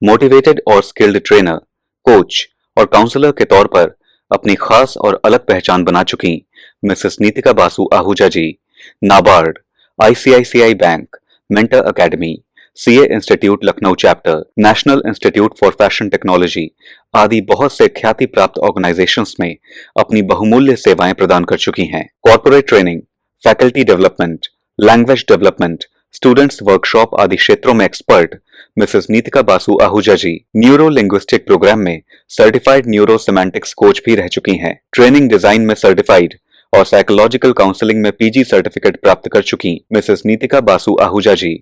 Motivated और skilled trainer, coach और counsellor के तौर पर अपनी खास और अलग पहचान बना चुकी Mrs Nitika Basu Ahuja ji NABARD, ICICI bank, mentor academy, CA institute Lucknow chapter, national institute for fashion technology आदि बहुत से ख्याति प्राप्त ऑर्गेनाइजेशंस में अपनी बहुमूल्य सेवाएं प्रदान कर चुकी हैं। Corporate training, faculty development, language development, students workshop आदि क्षेत्रों में एक्सपर्ट मिसेस नीतिका बासु आहूजा जी न्यूरो लिंग्विस्टिक प्रोग्राम में सर्टिफाइड न्यूरो सेमेंटिक्स कोच भी रह चुकी हैं। ट्रेनिंग डिजाइन में सर्टिफाइड और साइकोलॉजिकल काउंसलिंग में पीजी सर्टिफिकेट प्राप्त कर चुकी मिसेस नीतिका बासु आहूजा जी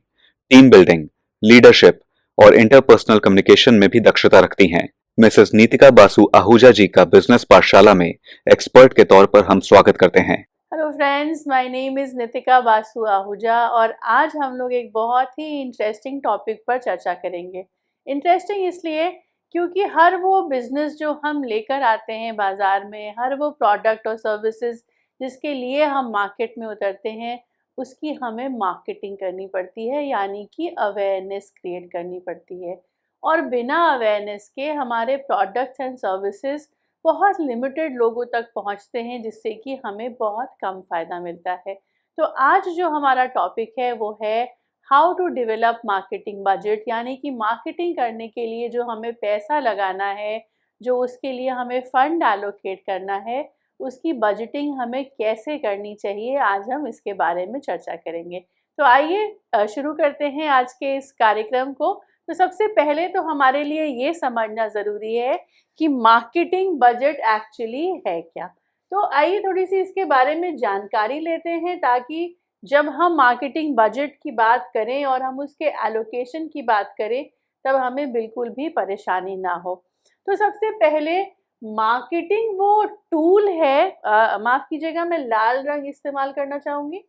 टीम बिल्डिंग, लीडरशिप और इंटरपर्सनल कम्युनिकेशन में भी दक्षता रखती हैं। मिसेस नीतिका बासु आहूजा जी का बिजनेस पाठशाला में एक्सपर्ट के तौर पर हम स्वागत करते हैं। Hello friends, my name is Nitika Basu Ahuja और आज हम लोग एक बहुत ही इंटरेस्टिंग टॉपिक पर चर्चा करेंगे। इंटरेस्टिंग इसलिए क्योंकि हर वो बिज़नेस जो हम लेकर आते हैं बाज़ार में, हर वो प्रोडक्ट और सर्विसेज जिसके लिए हम मार्केट में उतरते हैं, उसकी हमें मार्केटिंग करनी पड़ती है, यानी कि अवेयरनेस क्रिएट करनी पड़ती है। और बिना अवेयरनेस के हमारे प्रोडक्ट्स एंड सर्विसेज बहुत लिमिटेड लोगों तक पहुंचते हैं, जिससे कि हमें बहुत कम फ़ायदा मिलता है। तो आज जो हमारा टॉपिक है वो है how to develop marketing budget, यानी कि मार्केटिंग करने के लिए जो हमें पैसा लगाना है, जो उसके लिए हमें फ़ंड एलोकेट करना है, उसकी बजटिंग हमें कैसे करनी चाहिए। आज हम इसके बारे में चर्चा करेंगे। तो आइए शुरू करते हैं आज के इस कार्यक्रम को। तो सबसे पहले तो हमारे लिए ये समझना ज़रूरी है कि मार्केटिंग बजट एक्चुअली है क्या। तो आइए थोड़ी सी इसके बारे में जानकारी लेते हैं, ताकि जब हम मार्केटिंग बजट की बात करें और हम उसके एलोकेशन की बात करें, तब हमें बिल्कुल भी परेशानी ना हो। तो सबसे पहले मार्केटिंग वो टूल है, माफ़ कीजिएगा मैं लाल रंग इस्तेमाल करना चाहूँगी।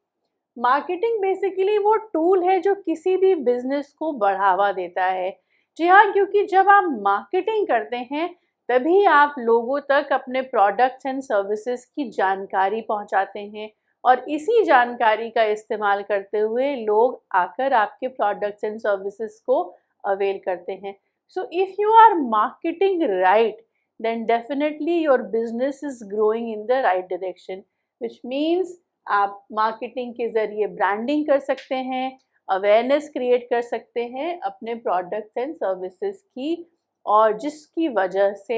मार्केटिंग बेसिकली वो टूल है जो किसी भी बिजनेस को बढ़ावा देता है। जी हाँ, क्योंकि जब आप मार्केटिंग करते हैं तभी आप लोगों तक अपने प्रोडक्ट्स एंड सर्विसेज की जानकारी पहुंचाते हैं, और इसी जानकारी का इस्तेमाल करते हुए लोग आकर आपके प्रोडक्ट्स एंड सर्विसेज को अवेल करते हैं। So if you are marketing right, then definitely your business is growing in the right direction, which means आप मार्केटिंग के ज़रिए ब्रांडिंग कर सकते हैं, अवेयरनेस क्रिएट कर सकते हैं अपने प्रोडक्ट्स एंड सर्विसेज की, और जिसकी वजह से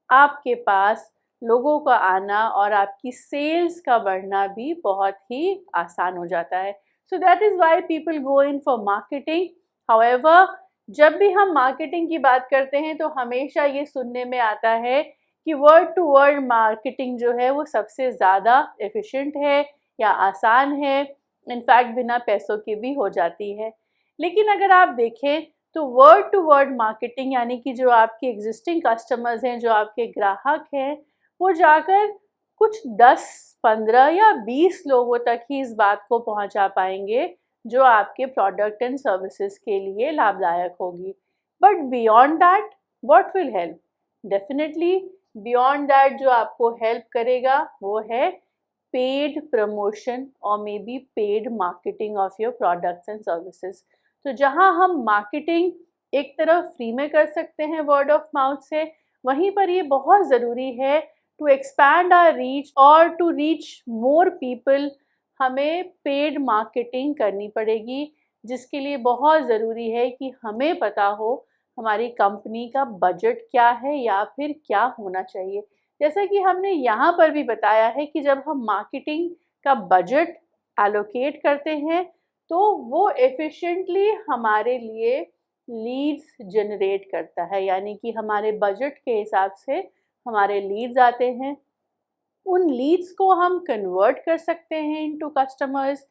आपके पास लोगों का आना और आपकी सेल्स का बढ़ना भी बहुत ही आसान हो जाता है। So that is why people go in for marketing. However, जब भी हम मार्केटिंग की बात करते हैं तो हमेशा ये सुनने में आता है कि वर्ड टू वर्ड मार्केटिंग जो है वो सबसे ज़्यादा एफिशिएंट है या आसान है, इनफैक्ट बिना पैसों के भी हो जाती है। लेकिन अगर आप देखें तो वर्ड टू वर्ड मार्केटिंग, यानी कि जो आपके एग्जिस्टिंग कस्टमर्स हैं, जो आपके ग्राहक हैं, वो जाकर कुछ 10, 15 या 20 लोगों तक ही इस बात को पहुंचा पाएंगे जो आपके प्रोडक्ट एंड सर्विसेज के लिए लाभदायक होगी। But beyond that what will help? Definitely beyond that जो आपको हेल्प करेगा वो है पेड प्रमोशन और may be paid marketing of your products and services. तो जहां हम मार्केटिंग एक तरफ फ्री में कर सकते हैं वर्ड ऑफ माउथ से, वहीं पर ये बहुत ज़रूरी है टू एक्सपैंड आवर रीच और टू रीच मोर पीपल, हमें पेड मार्केटिंग करनी पड़ेगी, जिसके लिए बहुत ज़रूरी है कि हमें पता हो हमारी कंपनी का बजट क्या है या फिर क्या होना चाहिए। जैसा कि हमने यहाँ पर भी बताया है कि जब हम मार्केटिंग का बजट एलोकेट करते हैं तो वो एफिशिएंटली हमारे लिए लीड्स जनरेट करता है, यानी कि हमारे बजट के हिसाब से हमारे लीड्स आते हैं। उन लीड्स को हम कन्वर्ट कर सकते हैं इनटू कस्टमर्स,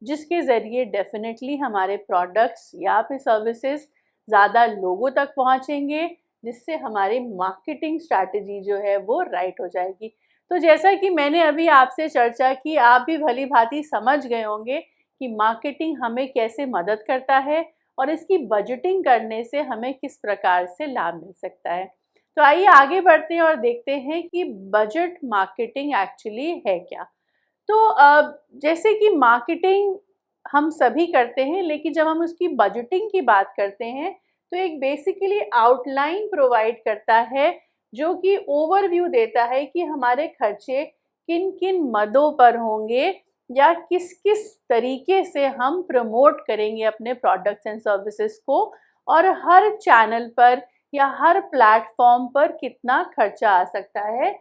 जिसके ज़रिए डेफिनेटली हमारे प्रोडक्ट्स या फिर सर्विसेज ज़्यादा लोगों तक पहुंचेंगे, जिससे हमारी मार्केटिंग स्ट्रैटेजी जो है वो राइट हो जाएगी। तो जैसा कि मैंने अभी आपसे चर्चा की, आप भी भली भांति समझ गए होंगे कि मार्केटिंग हमें कैसे मदद करता है और इसकी बजटिंग करने से हमें किस प्रकार से लाभ मिल सकता है। तो आइए आगे बढ़ते हैं और देखते हैं कि बजट मार्केटिंग एक्चुअली है क्या। तो जैसे कि मार्केटिंग हम सभी करते हैं, लेकिन जब हम उसकी बजटिंग की बात करते हैं तो एक बेसिकली आउटलाइन प्रोवाइड करता है जो कि ओवरव्यू देता है कि हमारे खर्चे किन किन मदों पर होंगे या किस किस तरीके से हम प्रमोट करेंगे अपने प्रोडक्ट्स एंड सर्विसेज को, और हर चैनल पर या हर प्लेटफॉर्म पर कितना खर्चा आ सकता है।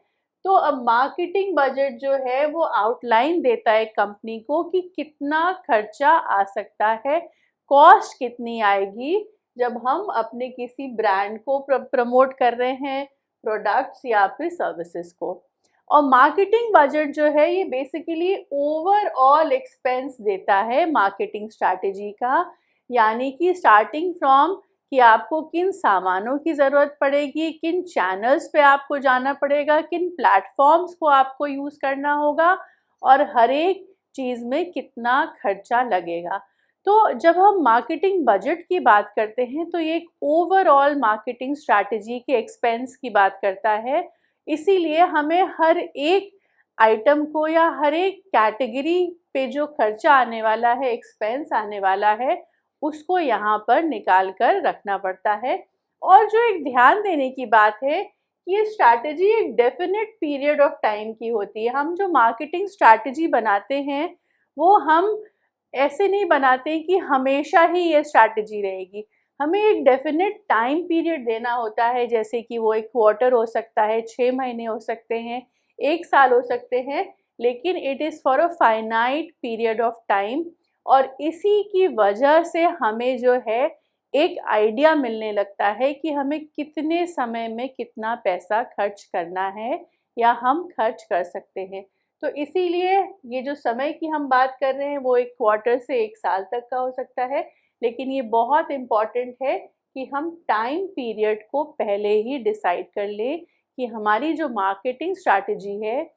तो अब मार्केटिंग बजट जो है वो आउटलाइन देता है कंपनी को कि कितना खर्चा आ सकता है, कॉस्ट कितनी आएगी जब हम अपने किसी ब्रांड को प्रमोट कर रहे हैं, प्रोडक्ट्स या फिर सर्विसेज को। और मार्केटिंग बजट जो है ये बेसिकली ओवरऑल एक्सपेंस देता है मार्केटिंग स्ट्रैटेजी का, यानी कि स्टार्टिंग फ्रॉम कि आपको किन सामानों की ज़रूरत पड़ेगी, किन चैनल्स पे आपको जाना पड़ेगा, किन प्लेटफॉर्म्स को आपको यूज़ करना होगा और हर एक चीज़ में कितना खर्चा लगेगा। तो जब हम मार्केटिंग बजट की बात करते हैं तो ये एक ओवरऑल मार्केटिंग स्ट्रैटेजी के एक्सपेंस की बात करता है। इसीलिए हमें हर एक आइटम को या हर एक कैटेगरी पे जो खर्चा आने वाला है, एक्सपेंस आने वाला है, उसको यहाँ पर निकाल कर रखना पड़ता है। और जो एक ध्यान देने की बात है कि ये स्ट्रैटेजी एक डेफिनेट पीरियड ऑफ टाइम की होती है। हम जो मार्केटिंग स्ट्रैटेजी बनाते हैं वो हम ऐसे नहीं बनाते कि हमेशा ही ये स्ट्रैटेजी रहेगी। हमें एक डेफिनेट टाइम पीरियड देना होता है, जैसे कि वो एक क्वार्टर हो सकता है, 6 महीने हो सकते हैं, 1 साल हो सकते हैं, लेकिन it is for a finite period of time. और इसी की वजह से हमें जो है एक आइडिया मिलने लगता है कि हमें कितने समय में कितना पैसा खर्च करना है या हम खर्च कर सकते हैं। तो इसीलिए ये जो समय की हम बात कर रहे हैं वो 1 क्वार्टर से 1 साल तक का हो सकता है, लेकिन ये बहुत इम्पॉर्टेंट है कि हम टाइम पीरियड को पहले ही डिसाइड कर लें कि हमारी जो मार्केटिंग स्ट्रैटेजी है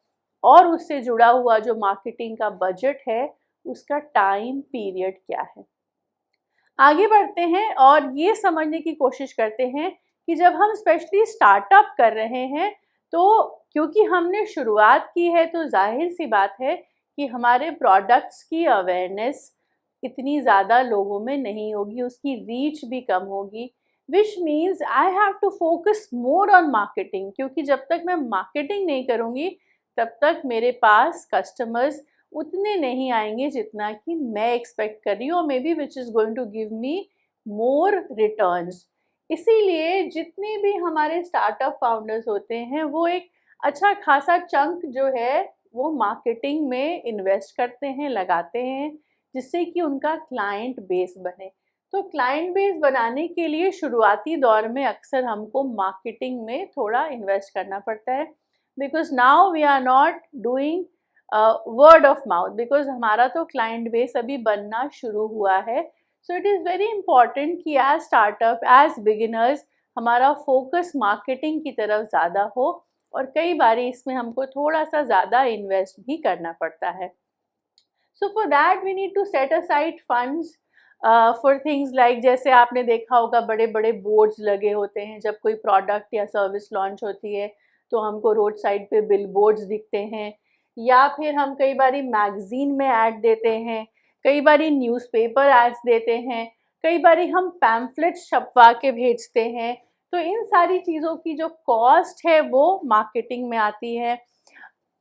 और उससे जुड़ा हुआ जो मार्केटिंग का बजट है उसका टाइम पीरियड क्या है। आगे बढ़ते हैं और ये समझने की कोशिश करते हैं कि जब हम स्पेशली स्टार्टअप कर रहे हैं तो क्योंकि हमने शुरुआत की है तो जाहिर सी बात है कि हमारे प्रोडक्ट्स की अवेयरनेस इतनी ज़्यादा लोगों में नहीं होगी, उसकी रीच भी कम होगी, which means I have to focus more on marketing. क्योंकि जब तक मैं मार्केटिंग नहीं करूँगी तब तक मेरे पास कस्टमर्स उतने नहीं आएंगे जितना कि मैं एक्सपेक्ट कर रही हूँ, maybe which is going to give me more returns. इसीलिए जितने भी हमारे स्टार्टअप फाउंडर्स होते हैं वो एक अच्छा खासा चंक जो है वो मार्केटिंग में इन्वेस्ट करते हैं, लगाते हैं, जिससे कि उनका क्लाइंट बेस बने। तो क्लाइंट बेस बनाने के लिए शुरुआती दौर में अक्सर हमको मार्केटिंग में थोड़ा इन्वेस्ट करना पड़ता है, because now we are not doing word of mouth, because हमारा तो क्लाइंट बेस अभी बनना शुरू हुआ है। So it is very important कि एज स्टार्टअप, एज बिगिनर्स हमारा फोकस मार्केटिंग की तरफ ज़्यादा हो और कई बार इसमें हमको थोड़ा सा ज़्यादा इन्वेस्ट भी करना पड़ता है। So for that we need to set aside funds for things like, जैसे आपने देखा होगा बड़े बड़े बोर्ड्स लगे होते हैं जब कोई प्रोडक्ट या सर्विस लॉन्च होती है तो हमको रोड साइड पे बिल बोर्ड्स दिखते हैं, या फिर हम कई बारी मैगज़ीन में ऐड देते हैं, कई बारी न्यूज़पेपर एड्स देते हैं, कई बारी हम पैम्फलेट्स छपवा के भेजते हैं। तो इन सारी चीज़ों की जो कॉस्ट है वो मार्केटिंग में आती है।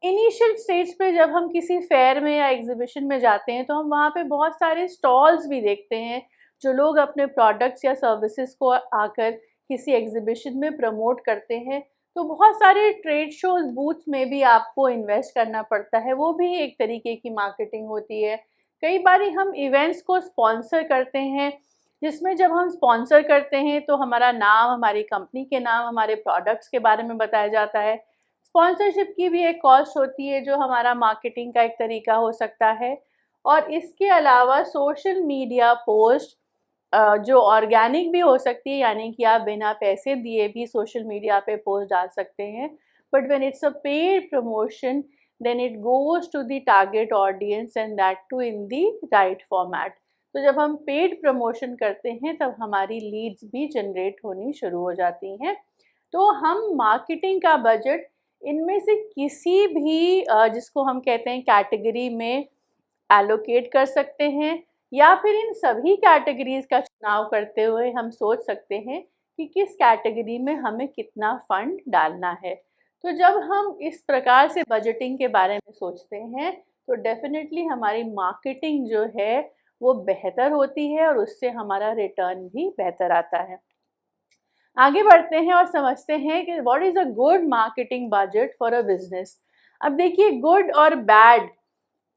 इनिशियल स्टेज पे जब हम किसी फेयर में या एग्जीबिशन में जाते हैं तो हम वहाँ पे बहुत सारे स्टॉल्स भी देखते हैं जो लोग अपने प्रोडक्ट्स या सर्विसेज को आकर किसी एग्जीबिशन में प्रमोट करते हैं। तो बहुत सारे ट्रेड शोज बूथ में भी आपको इन्वेस्ट करना पड़ता है, वो भी एक तरीके की मार्केटिंग होती है। कई बारी हम इवेंट्स को स्पॉन्सर करते हैं, जिसमें जब हम स्पॉन्सर करते हैं तो हमारा नाम, हमारी कंपनी के नाम, हमारे प्रोडक्ट्स के बारे में बताया जाता है। स्पॉन्सरशिप की भी एक कॉस्ट होती है जो हमारा मार्केटिंग का एक तरीका हो सकता है। और इसके अलावा सोशल मीडिया पोस्ट जो ऑर्गेनिक भी हो सकती है, यानी कि आप बिना पैसे दिए भी सोशल मीडिया पे पोस्ट डाल सकते हैं, but when it's a paid promotion then it goes to the target audience and that too in the right format. तो जब हम पेड प्रमोशन करते हैं तब हमारी लीड्स भी जनरेट होनी शुरू हो जाती हैं। तो हम मार्केटिंग का बजट इनमें से किसी भी जिसको हम कहते हैं कैटेगरी में एलोकेट कर सकते हैं, या फिर इन सभी कैटेगरीज का चुनाव करते हुए हम सोच सकते हैं कि किस कैटेगरी में हमें कितना फंड डालना है। तो जब हम इस प्रकार से बजटिंग के बारे में सोचते हैं तो डेफिनेटली हमारी मार्केटिंग जो है वो बेहतर होती है और उससे हमारा रिटर्न भी बेहतर आता है। आगे बढ़ते हैं और समझते हैं कि what is a good marketing budget for a business. अब देखिए, गुड और बैड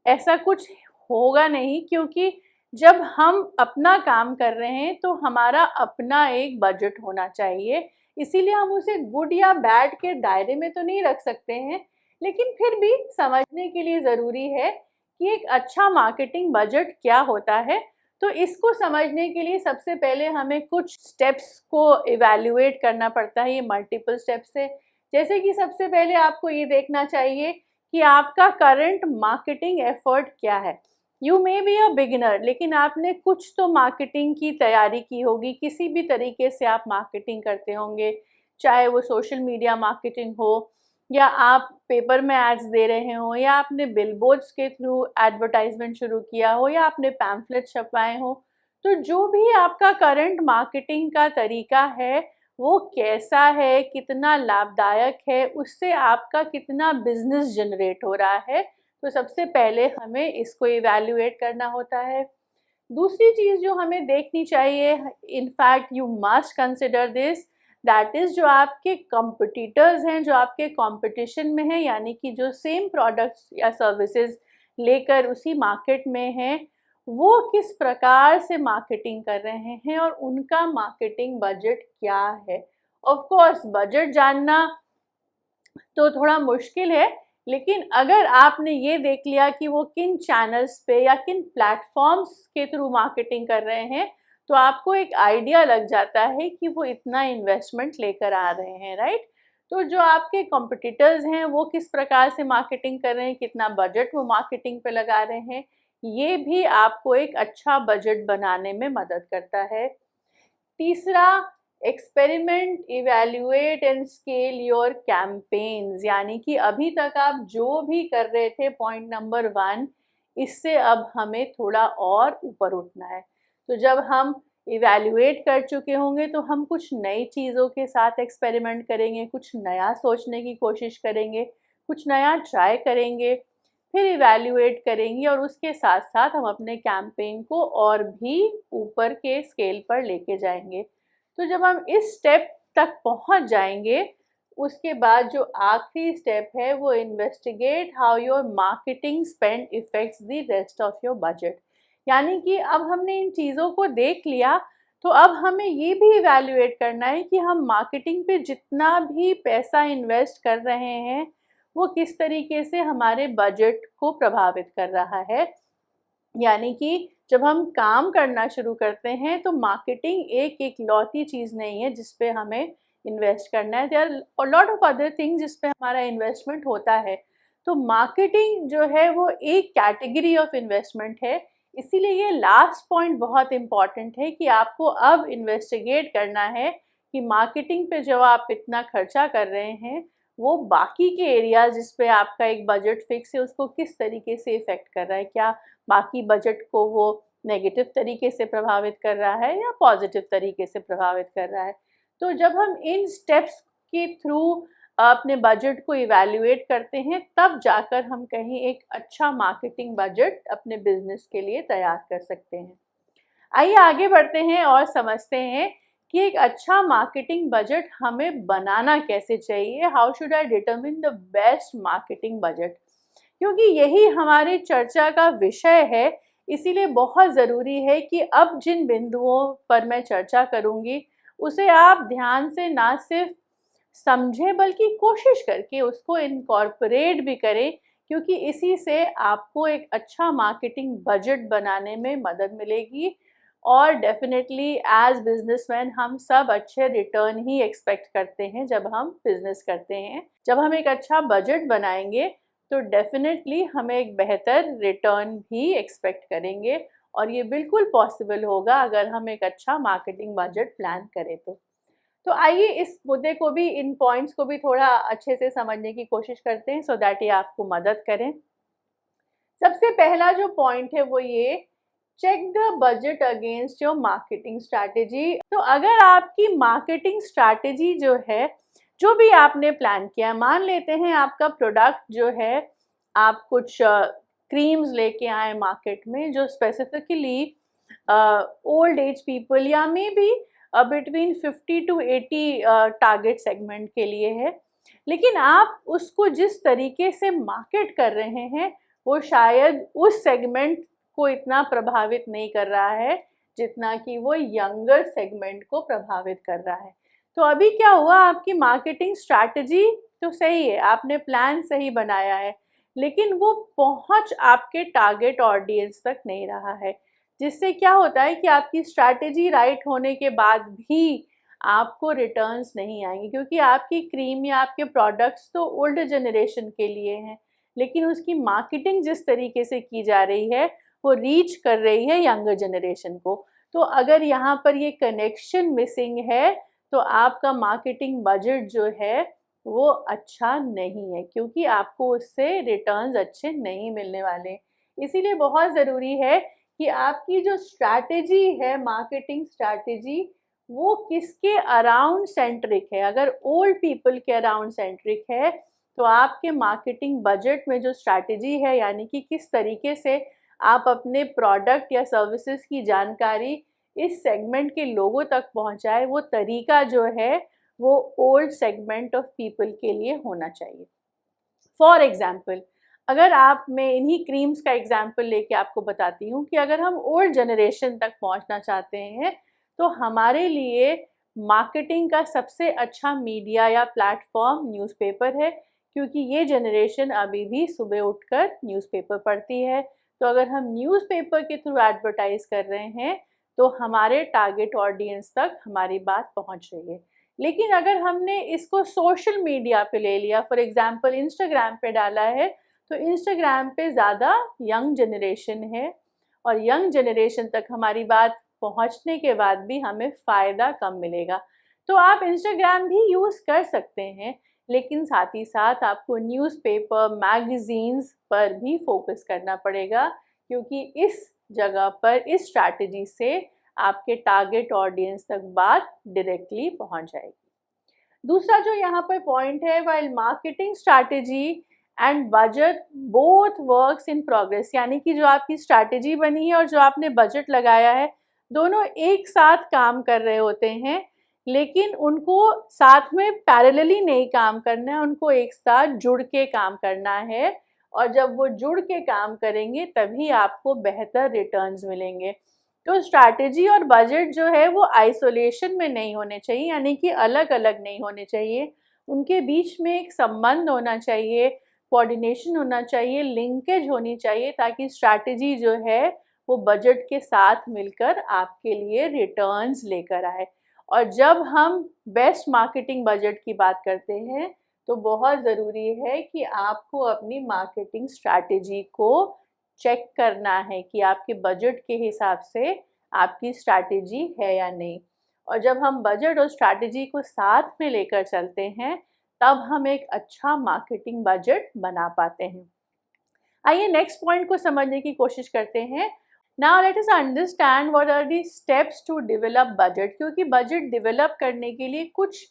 ऐसा कुछ होगा नहीं, क्योंकि जब हम अपना काम कर रहे हैं तो हमारा अपना एक बजट होना चाहिए। इसीलिए हम उसे गुड या बैड के दायरे में तो नहीं रख सकते हैं, लेकिन फिर भी समझने के लिए ज़रूरी है कि एक अच्छा मार्केटिंग बजट क्या होता है। तो इसको समझने के लिए सबसे पहले हमें कुछ स्टेप्स को इवैल्यूएट करना पड़ता है। ये मल्टीपल स्टेप्स है। जैसे कि सबसे पहले आपको ये देखना चाहिए कि आपका करंट मार्केटिंग एफर्ट क्या है। You may be a beginner, लेकिन आपने कुछ तो मार्केटिंग की तैयारी की होगी, किसी भी तरीके से आप मार्केटिंग करते होंगे, चाहे वो सोशल मीडिया मार्केटिंग हो, या आप पेपर में एड्स दे रहे हो, या आपने बिलबोर्ड्स के थ्रू एडवर्टाइजमेंट शुरू किया हो, या आपने पैम्फलेट छपवाए हो। तो जो भी आपका करंट मार्केटिंग का तरीका है वो कैसा है, कितना लाभदायक है, उससे आपका कितना बिजनेस जनरेट हो रहा है। तो सबसे पहले हमें इसको इवैल्यूएट करना होता है। दूसरी चीज़ जो हमें देखनी चाहिए, in fact you must consider this, that is जो आपके कंपटीटर्स हैं, जो आपके कंपटीशन में हैं, यानी कि जो सेम प्रोडक्ट्स या सर्विसेज लेकर उसी मार्केट में हैं, वो किस प्रकार से मार्केटिंग कर रहे हैं और उनका मार्केटिंग बजट क्या है। ऑफ कोर्स बजट जानना तो थोड़ा मुश्किल है, लेकिन अगर आपने ये देख लिया कि वो किन चैनल्स पे या किन प्लेटफॉर्म्स के थ्रू मार्केटिंग कर रहे हैं, तो आपको एक आइडिया लग जाता है कि वो इतना इन्वेस्टमेंट लेकर आ रहे हैं, राइट। तो जो आपके कॉम्पिटिटर्स हैं वो किस प्रकार से मार्केटिंग कर रहे हैं, कितना बजट वो मार्केटिंग पे लगा रहे हैं, ये भी आपको एक अच्छा बजट बनाने में मदद करता है। तीसरा, experiment, evaluate and scale your campaigns, यानी कि अभी तक आप जो भी कर रहे थे, पॉइंट नंबर 1, इससे अब हमें थोड़ा और ऊपर उठना है। तो जब हम इवैल्यूएट कर चुके होंगे तो हम कुछ नई चीज़ों के साथ एक्सपेरिमेंट करेंगे, कुछ नया सोचने की कोशिश करेंगे, कुछ नया ट्राई करेंगे, फिर इवैल्यूएट करेंगे और उसके साथ साथ हम अपने कैंपेन को और भी ऊपर के स्केल पर लेके जाएंगे। तो जब हम इस स्टेप तक पहुंच जाएंगे, उसके बाद जो आखिरी स्टेप है वो investigate how your marketing spend effects the rest of your budget. यानी कि अब हमने इन चीज़ों को देख लिया, तो अब हमें ये भी इवैल्यूएट करना है कि हम मार्केटिंग पे जितना भी पैसा इन्वेस्ट कर रहे हैं वो किस तरीके से हमारे बजट को प्रभावित कर रहा है। यानी कि जब हम काम करना शुरू करते हैं तो मार्केटिंग एक इकलौती चीज़ नहीं है जिस पे हमें इन्वेस्ट करना है। There are lot of other things जिस पे हमारा इन्वेस्टमेंट होता है। तो मार्केटिंग जो है वो एक कैटेगरी ऑफ इन्वेस्टमेंट है। इसीलिए ये लास्ट पॉइंट बहुत इम्पॉर्टेंट है कि आपको अब इन्वेस्टिगेट करना है कि मार्केटिंग पे जो आप इतना खर्चा कर रहे हैं वो बाकी के एरियाज जिस पे आपका एक बजट फिक्स है उसको किस तरीके से इफ़ेक्ट कर रहा है। क्या बाकी बजट को वो नेगेटिव तरीके से प्रभावित कर रहा है या पॉजिटिव तरीके से प्रभावित कर रहा है। तो जब हम इन स्टेप्स के थ्रू अपने बजट को इवैल्यूएट करते हैं तब जाकर हम कहीं एक अच्छा मार्केटिंग बजट अपने बिजनेस के लिए तैयार कर सकते हैं। आइए आगे बढ़ते हैं और समझते हैं कि एक अच्छा मार्केटिंग बजट हमें बनाना कैसे चाहिए। How should I determine the best marketing budget, क्योंकि यही हमारी चर्चा का विषय है। इसीलिए बहुत ज़रूरी है कि अब जिन बिंदुओं पर मैं चर्चा करूँगी उसे आप ध्यान से ना सिर्फ समझें बल्कि कोशिश करके उसको इनकॉर्पोरेट भी करें, क्योंकि इसी से आपको एक अच्छा मार्केटिंग बजट बनाने में मदद मिलेगी। और डेफिनेटली एज बिजनेसमैन हम सब अच्छे रिटर्न ही एक्सपेक्ट करते हैं जब हम बिजनेस करते हैं। जब हम एक अच्छा बजट बनाएंगे तो डेफिनेटली हम एक बेहतर रिटर्न भी एक्सपेक्ट करेंगे, और ये बिल्कुल पॉसिबल होगा अगर हम एक अच्छा मार्केटिंग बजट प्लान करें तो आइए इस मुद्दे को भी, इन पॉइंट्स को भी थोड़ा अच्छे से समझने की कोशिश करते हैं सो दैट ये आपको मदद करें। सबसे पहला जो पॉइंट है वो ये check the budget against your marketing strategy. तो अगर आपकी मार्केटिंग स्ट्रैटेजी जो है, जो भी आपने प्लान किया, मान लेते हैं आपका प्रोडक्ट जो है, आप कुछ क्रीम्स लेके आए मार्केट में जो स्पेसिफिकली ओल्ड एज पीपल या may be between 50 to 80 target segment के लिए है, लेकिन आप उसको जिस तरीके से मार्केट कर रहे हैं वो शायद उस सेगमेंट को इतना प्रभावित नहीं कर रहा है जितना कि वो यंगर सेगमेंट को प्रभावित कर रहा है। तो अभी क्या हुआ, आपकी मार्केटिंग स्ट्रैटेजी तो सही है, आपने प्लान सही बनाया है, लेकिन वो पहुंच आपके टारगेट ऑडियंस तक नहीं रहा है, जिससे क्या होता है कि आपकी स्ट्रैटेजी राइट होने के बाद भी आपको रिटर्न्स नहीं आएंगे, क्योंकि आपकी क्रीम या आपके प्रोडक्ट्स तो ओल्ड जनरेशन के लिए हैं, लेकिन उसकी मार्केटिंग जिस तरीके से की जा रही है वो रीच कर रही है यंगर जनरेशन को। तो अगर यहाँ पर ये कनेक्शन मिसिंग है तो आपका मार्केटिंग बजट जो है वो अच्छा नहीं है, क्योंकि आपको उससे रिटर्न्स अच्छे नहीं मिलने वाले। इसीलिए बहुत ज़रूरी है कि आपकी जो स्ट्रैटेजी है, मार्केटिंग स्ट्रैटेजी, वो किसके अराउंड सेंट्रिक है। अगर ओल्ड पीपल के अराउंड सेंट्रिक है तो आपके मार्केटिंग बजट में जो स्ट्रैटेजी है, यानी कि किस तरीके से आप अपने प्रोडक्ट या सर्विसेज की जानकारी इस सेगमेंट के लोगों तक पहुंचाए, वो तरीका जो है वो ओल्ड सेगमेंट ऑफ पीपल के लिए होना चाहिए। फॉर एग्जाम्पल, अगर आप, मैं इन्हीं क्रीम्स का एग्जाम्पल लेके आपको बताती हूँ कि अगर हम ओल्ड जनरेशन तक पहुँचना चाहते हैं तो हमारे लिए मार्केटिंग का सबसे अच्छा मीडिया या प्लेटफॉर्म न्यूज़पेपर है, क्योंकि ये जनरेशन अभी भी सुबह उठकर न्यूज़पेपर पढ़ती है। तो अगर हम न्यूज़पेपर के थ्रू एडवर्टाइज कर रहे हैं तो हमारे टारगेट ऑडियंस तक हमारी बात पहुंच रही है। लेकिन अगर हमने इसको सोशल मीडिया पे ले लिया, फॉर एग्जांपल इंस्टाग्राम पे डाला है, तो इंस्टाग्राम पे ज़्यादा यंग जनरेशन है और यंग जनरेशन तक हमारी बात पहुंचने के बाद भी हमें फ़ायदा कम मिलेगा। तो आप इंस्टाग्राम भी यूज़ कर सकते हैं, लेकिन साथ ही साथ आपको न्यूज़पेपर, मैगज़ीन्स पर भी फोकस करना पड़ेगा, क्योंकि इस जगह पर इस स्ट्रैटेजी से आपके टारगेट ऑडियंस तक बात डायरेक्टली पहुंच जाएगी। दूसरा जो यहाँ पर पॉइंट है, while marketing strategy and budget both works in progress, यानी कि जो आपकी स्ट्रैटेजी बनी है और जो आपने बजट लगाया है, दोनों एक साथ काम कर रहे होते हैं, लेकिन उनको साथ में पैरेलली नहीं काम करना है, उनको एक साथ जुड़ के काम करना है। और जब वो जुड़ के काम करेंगे तभी आपको बेहतर रिटर्न्स मिलेंगे। तो स्ट्रैटेजी और बजट जो है वो आइसोलेशन में नहीं होने चाहिए, यानी कि अलग अलग नहीं होने चाहिए, उनके बीच में एक संबंध होना चाहिए, कोऑर्डिनेशन होना चाहिए, लिंकेज होनी चाहिए, ताकि स्ट्रैटेजी जो है वो बजट के साथ मिलकर आपके लिए रिटर्न्स लेकर आए। और जब हम बेस्ट मार्केटिंग बजट की बात करते हैं तो बहुत ज़रूरी है कि आपको अपनी मार्केटिंग स्ट्रैटेजी को चेक करना है कि आपके बजट के हिसाब से आपकी स्ट्रैटेजी है या नहीं। और जब हम बजट और स्ट्रैटेजी को साथ में लेकर चलते हैं तब हम एक अच्छा मार्केटिंग बजट बना पाते हैं। आइए नेक्स्ट पॉइंट को समझने की कोशिश करते हैं। Now let us understand what are the steps to develop budget, क्योंकि बजट डेवलप करने के लिए कुछ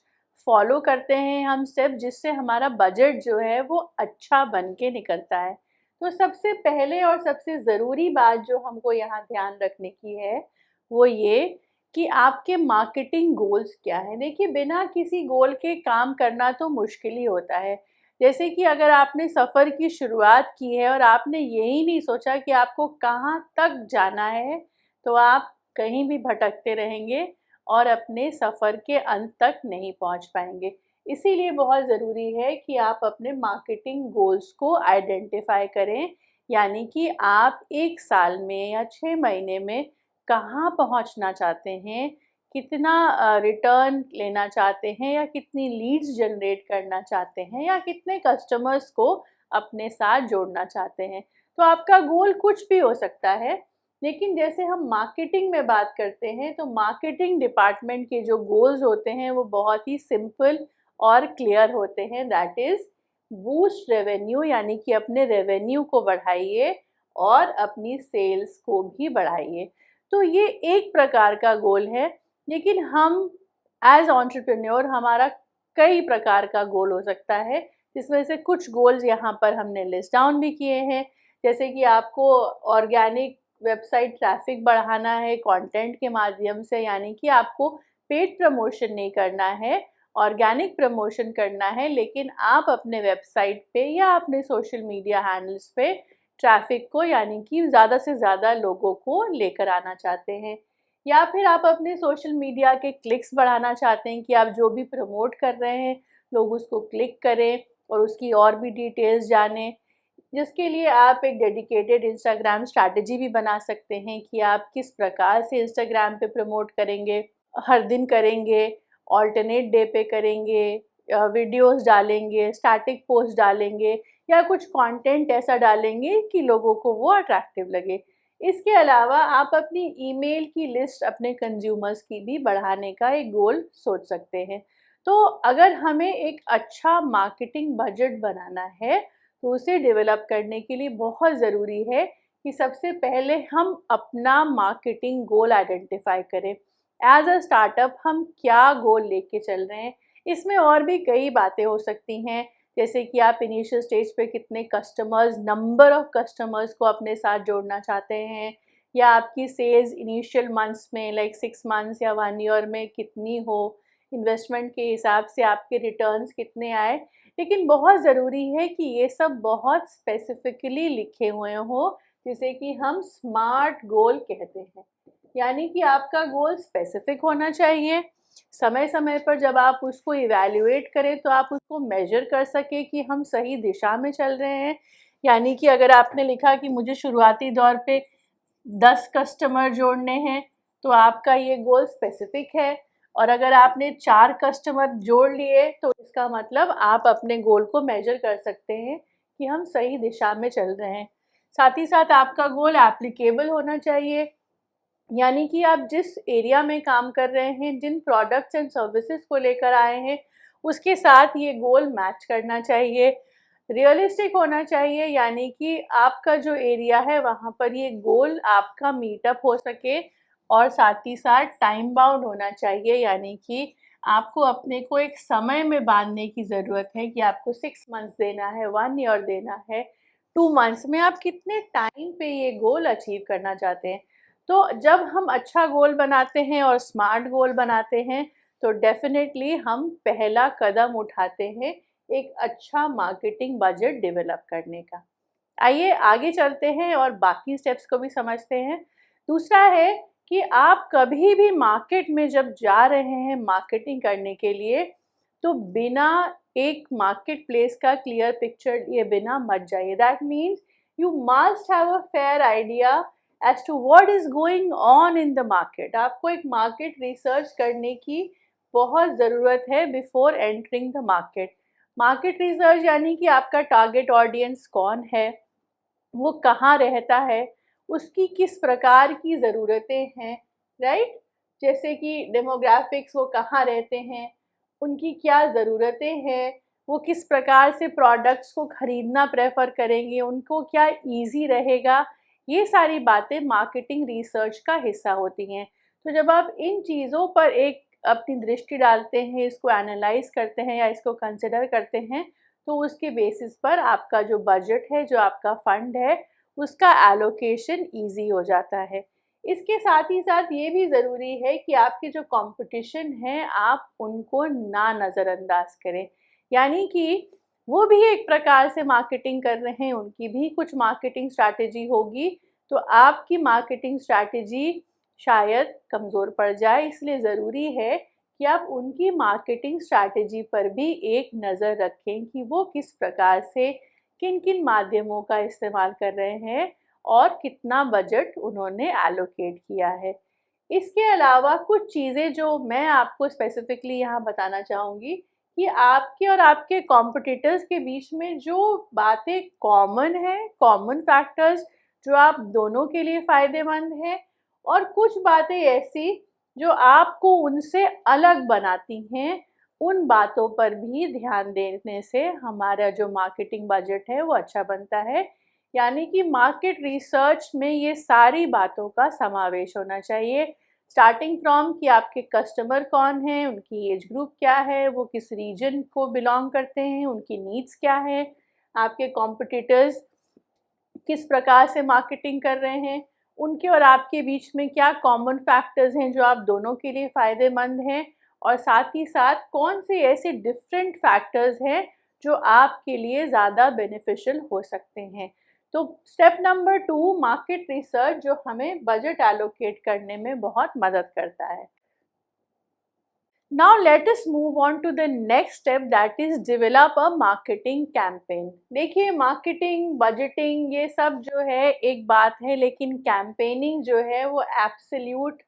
फॉलो करते हैं हम स्टेप, जिससे हमारा बजट जो है वो अच्छा बन के निकलता है। तो सबसे पहले और सबसे ज़रूरी बात जो हमको यहाँ ध्यान रखने की है वो ये कि आपके मार्केटिंग गोल्स क्या हैं। देखिए, बिना किसी गोल के काम करना तो मुश्किल ही होता है। जैसे कि अगर आपने सफ़र की शुरुआत की है और आपने यही नहीं सोचा कि आपको कहाँ तक जाना है, तो आप कहीं भी भटकते रहेंगे और अपने सफ़र के अंत तक नहीं पहुंच पाएंगे। इसीलिए बहुत ज़रूरी है कि आप अपने मार्केटिंग गोल्स को आइडेंटिफाई करें, यानी कि आप 1 साल में या 6 महीने में कहाँ पहुंचना चाहते हैं, कितना रिटर्न लेना चाहते हैं, या कितनी लीड्स जनरेट करना चाहते हैं, या कितने कस्टमर्स को अपने साथ जोड़ना चाहते हैं। तो आपका गोल कुछ भी हो सकता है, लेकिन जैसे हम मार्केटिंग में बात करते हैं तो मार्केटिंग डिपार्टमेंट के जो गोल्स होते हैं वो बहुत ही सिंपल और क्लियर होते हैं। दैट इज़ बूस्ट रेवेन्यू, यानी कि अपने रेवेन्यू को बढ़ाइए और अपनी सेल्स को भी बढ़ाइए। तो ये एक प्रकार का गोल है, लेकिन हम एज एंटरप्रेन्योर हमारा कई प्रकार का गोल हो सकता है, जिसमें से कुछ गोल्स यहाँ पर हमने लिस्ट डाउन भी किए हैं। जैसे कि आपको ऑर्गेनिक वेबसाइट ट्रैफिक बढ़ाना है कंटेंट के माध्यम से, यानी कि आपको पेड प्रमोशन नहीं करना है, ऑर्गेनिक प्रमोशन करना है, लेकिन आप अपने वेबसाइट पे या अपने सोशल मीडिया हैंडल्स पे ट्रैफिक को यानी कि ज़्यादा से ज़्यादा लोगों को लेकर आना चाहते हैं। या फिर आप अपने सोशल मीडिया के क्लिक्स बढ़ाना चाहते हैं कि आप जो भी प्रमोट कर रहे हैं लोग उसको क्लिक करें और उसकी और भी डिटेल्स जानें, जिसके लिए आप एक डेडिकेटेड इंस्टाग्राम स्ट्रैटेजी भी बना सकते हैं कि आप किस प्रकार से इंस्टाग्राम पे प्रमोट करेंगे, हर दिन करेंगे, ऑल्टरनेट डे पे करेंगे, वीडियोस डालेंगे, स्टैटिक पोस्ट डालेंगे या कुछ कंटेंट ऐसा डालेंगे कि लोगों को वो अट्रैक्टिव लगे। इसके अलावा आप अपनी ईमेल की लिस्ट अपने कंज्यूमर्स की भी बढ़ाने का एक गोल सोच सकते हैं। तो अगर हमें एक अच्छा मार्केटिंग बजट बनाना है तो उसे डेवलप करने के लिए बहुत ज़रूरी है कि सबसे पहले हम अपना मार्केटिंग गोल आइडेंटिफाई करें। एज अ स्टार्टअप हम क्या गोल लेके चल रहे हैं, इसमें और भी कई बातें हो सकती हैं, जैसे कि आप इनिशियल स्टेज पे कितने कस्टमर्स, नंबर ऑफ़ कस्टमर्स को अपने साथ जोड़ना चाहते हैं, या आपकी सेल्स इनिशियल मंथ्स में लाइक 6 मंथ्स या 1 ईयर में कितनी हो, इन्वेस्टमेंट के हिसाब से आपके रिटर्न्स कितने आए। लेकिन बहुत ज़रूरी है कि ये सब बहुत स्पेसिफिकली लिखे हुए हों, जिसे कि हम स्मार्ट गोल कहते हैं। यानी कि आपका गोल स्पेसिफिक होना चाहिए, समय-समय पर जब आप उसको इवैल्यूएट करें तो आप उसको मेज़र कर सकें कि हम सही दिशा में चल रहे हैं। यानी कि अगर आपने लिखा कि मुझे शुरुआती दौर पे 10 कस्टमर जोड़ने हैं, तो आपका ये गोल स्पेसिफिक है, और अगर आपने 4 कस्टमर जोड़ लिए तो इसका मतलब आप अपने गोल को मेज़र कर सकते हैं कि हम सही दिशा में चल रहे हैं। साथ ही साथ आपका गोल एप्लीकेबल होना चाहिए, यानी कि आप जिस एरिया में काम कर रहे हैं, जिन प्रोडक्ट्स एंड सर्विसेज को लेकर आए हैं, उसके साथ ये गोल मैच करना चाहिए। रियलिस्टिक होना चाहिए, यानी कि आपका जो एरिया है वहाँ पर ये गोल आपका मीटअप हो सके, और साथ ही साथ टाइम बाउंड होना चाहिए, यानी कि आपको अपने को एक समय में बांधने की ज़रूरत है कि आपको 6 मंथ्स देना है, 1 ईयर देना है, 2 मंथ्स में आप कितने टाइम पे ये गोल अचीव करना चाहते हैं। तो जब हम अच्छा गोल बनाते हैं और स्मार्ट गोल बनाते हैं तो डेफ़िनेटली हम पहला कदम उठाते हैं एक अच्छा मार्केटिंग बजट डेवलप करने का। आइए आगे चलते हैं और बाकी स्टेप्स को भी समझते हैं। दूसरा है कि आप कभी भी मार्केट में जब जा रहे हैं मार्केटिंग करने के लिए, तो बिना एक मार्केट प्लेस का क्लियर पिक्चर लिए बिना मत जाइए। That means you must have a fair idea as to what is going on in the market. आपको एक मार्केट रिसर्च करने की बहुत ज़रूरत है before entering the market. Market research यानी कि आपका टारगेट ऑडियंस कौन है, वो कहाँ रहता है, उसकी किस प्रकार की ज़रूरतें हैं, राइट? जैसे कि डेमोग्राफिक्स, वो कहाँ रहते हैं, उनकी क्या ज़रूरतें हैं, वो किस प्रकार से प्रोडक्ट्स को ख़रीदना प्रेफ़र करेंगे, उनको क्या ईज़ी रहेगा, ये सारी बातें मार्केटिंग रिसर्च का हिस्सा होती हैं। तो जब आप इन चीज़ों पर एक अपनी दृष्टि डालते हैं, इसको एनालाइज़ करते हैं या इसको कंसिडर करते हैं, तो उसके बेसिस पर आपका जो बजट है, जो आपका फ़ंड है, उसका एलोकेशन ईज़ी हो जाता है। इसके साथ ही साथ ये भी ज़रूरी है कि आपके जो कॉम्पिटिशन हैं, आप उनको ना नज़रअंदाज करें। यानी कि वो भी एक प्रकार से मार्केटिंग कर रहे हैं, उनकी भी कुछ मार्केटिंग स्ट्रैटेजी होगी, तो आपकी मार्केटिंग स्ट्रैटेजी शायद कमज़ोर पड़ जाए। इसलिए ज़रूरी है कि आप उनकी मार्केटिंग स्ट्रैटेजी पर भी एक नज़र रखें कि वो किस प्रकार से, किन-किन माध्यमों का इस्तेमाल कर रहे हैं और कितना बजट उन्होंने एलोकेट किया है। इसके अलावा कुछ चीज़ें जो मैं आपको स्पेसिफ़िकली यहाँ बताना चाहूँगी कि आपके और आपके कॉम्पिटिटर्स के बीच में जो बातें कॉमन हैं, कॉमन फैक्टर्स जो आप दोनों के लिए फ़ायदेमंद हैं, और कुछ बातें ऐसी जो आपको उनसे अलग बनाती हैं, उन बातों पर भी ध्यान देने से हमारा जो मार्केटिंग बजट है वो अच्छा बनता है। यानी कि मार्केट रिसर्च में ये सारी बातों का समावेश होना चाहिए, स्टार्टिंग फ्रॉम कि आपके कस्टमर कौन हैं, उनकी एज ग्रुप क्या है, वो किस रीजन को बिलोंग करते हैं, उनकी नीड्स क्या है, आपके कॉम्पिटिटर्स किस प्रकार से मार्केटिंग कर रहे हैं, उनके और आपके बीच में क्या कॉमन फैक्टर्स हैं जो आप दोनों के लिए फ़ायदेमंद हैं, और साथ ही साथ कौन से ऐसे डिफरेंट फैक्टर्स हैं जो आपके लिए ज़्यादा बेनिफिशियल हो सकते हैं। तो स्टेप नंबर 2 मार्केट रिसर्च जो हमें बजट एलोकेट करने में बहुत मदद करता है। Now let us move on to the next step, that is develop a marketing campaign। देखिए मार्केटिंग बजटिंग ये सब जो है एक बात है, लेकिन कैंपेनिंग जो है वो एब्सोल्यूट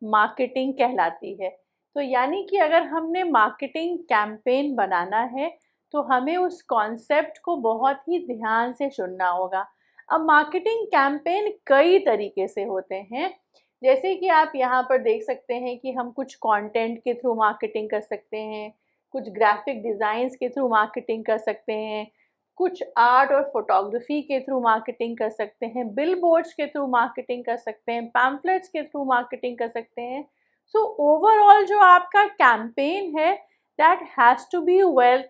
मार्केटिंग कहलाती है। तो यानी कि अगर हमने मार्केटिंग कैंपेन बनाना है तो हमें उस कॉन्सेप्ट को बहुत ही ध्यान से चुनना होगा। अब मार्केटिंग कैंपेन कई तरीके से होते हैं, जैसे कि आप यहाँ पर देख सकते हैं कि हम कुछ कंटेंट के थ्रू मार्केटिंग कर सकते हैं, कुछ ग्राफिक डिज़ाइंस के थ्रू मार्केटिंग कर सकते हैं, कुछ आर्ट और फोटोग्राफी के थ्रू मार्केटिंग कर सकते हैं, बिलबोर्ड्स के थ्रू मार्केटिंग कर सकते हैं, पैम्फलेट्स के थ्रू मार्केटिंग कर सकते हैं। सो ओवरऑल जो आपका कैंपेन है that has to be well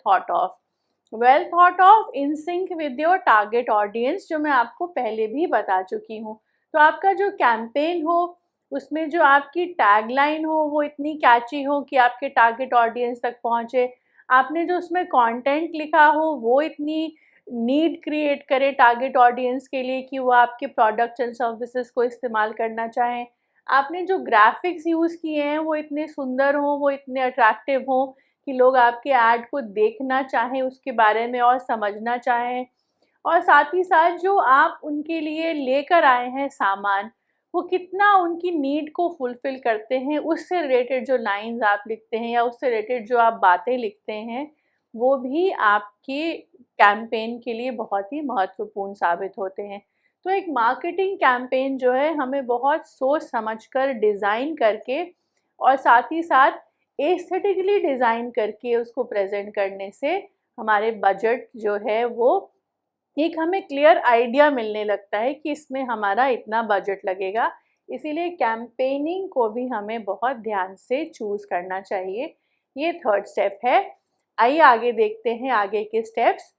thought of in sync with your target audience, जो मैं आपको पहले भी बता चुकी हूँ। तो आपका जो कैंपेन हो उसमें जो आपकी टैगलाइन हो वो इतनी कैची हो कि आपके टारगेट ऑडियंस तक पहुँचे। आपने जो उसमें कंटेंट लिखा हो वो इतनी नीड क्रिएट करे टारगेट ऑडियंस के लिए कि वो आपके प्रोडक्ट्स एंड सर्विसेज को इस्तेमाल करना चाहें। आपने जो ग्राफिक्स यूज़ किए हैं वो इतने सुंदर हों, वो इतने अट्रैक्टिव हों कि लोग आपके ऐड को देखना चाहें, उसके बारे में और समझना चाहें। और साथ ही साथ जो आप उनके लिए लेकर आए हैं सामान, वो कितना उनकी नीड को फुलफ़िल करते हैं, उससे रिलेटेड जो लाइन्स आप लिखते हैं या उससे रिलेटेड जो आप बातें लिखते हैं, वो भी आपके कैंपेन के लिए बहुत ही महत्वपूर्ण साबित होते हैं। तो एक मार्केटिंग कैंपेन जो है हमें बहुत सोच समझकर डिज़ाइन करके और साथ ही साथ एस्थेटिकली डिज़ाइन करके उसको प्रेज़ेंट करने से हमारे बजट जो है वो एक हमें क्लियर आइडिया मिलने लगता है कि इसमें हमारा इतना बजट लगेगा। इसीलिए कैंपेनिंग को भी हमें बहुत ध्यान से चूज़ करना चाहिए। ये थर्ड स्टेप है। आइए आगे देखते हैं आगे के स्टेप्स।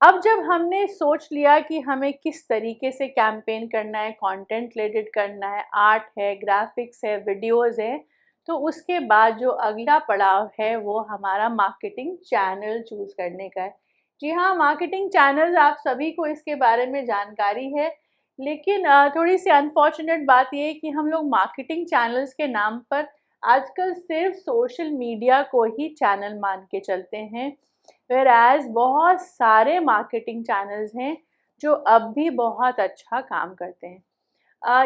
अब जब हमने सोच लिया कि हमें किस तरीके से कैंपेन करना है, कंटेंट रिलेटेड करना है, आर्ट है, ग्राफिक्स है, वीडियोज़ हैं, तो उसके बाद जो अगला पड़ाव है वो हमारा मार्केटिंग चैनल चूज़ करने का है। जी हाँ, मार्केटिंग चैनल्स आप सभी को इसके बारे में जानकारी है, लेकिन थोड़ी-सी अनफॉर्चुनेट बात ये है कि हम लोग मार्केटिंग चैनल्स के नाम पर आजकल सिर्फ सोशल मीडिया को ही चैनल मान के चलते हैं। व्हेयरएज़ बहुत सारे मार्केटिंग चैनल्स हैं जो अब भी बहुत अच्छा काम करते हैं।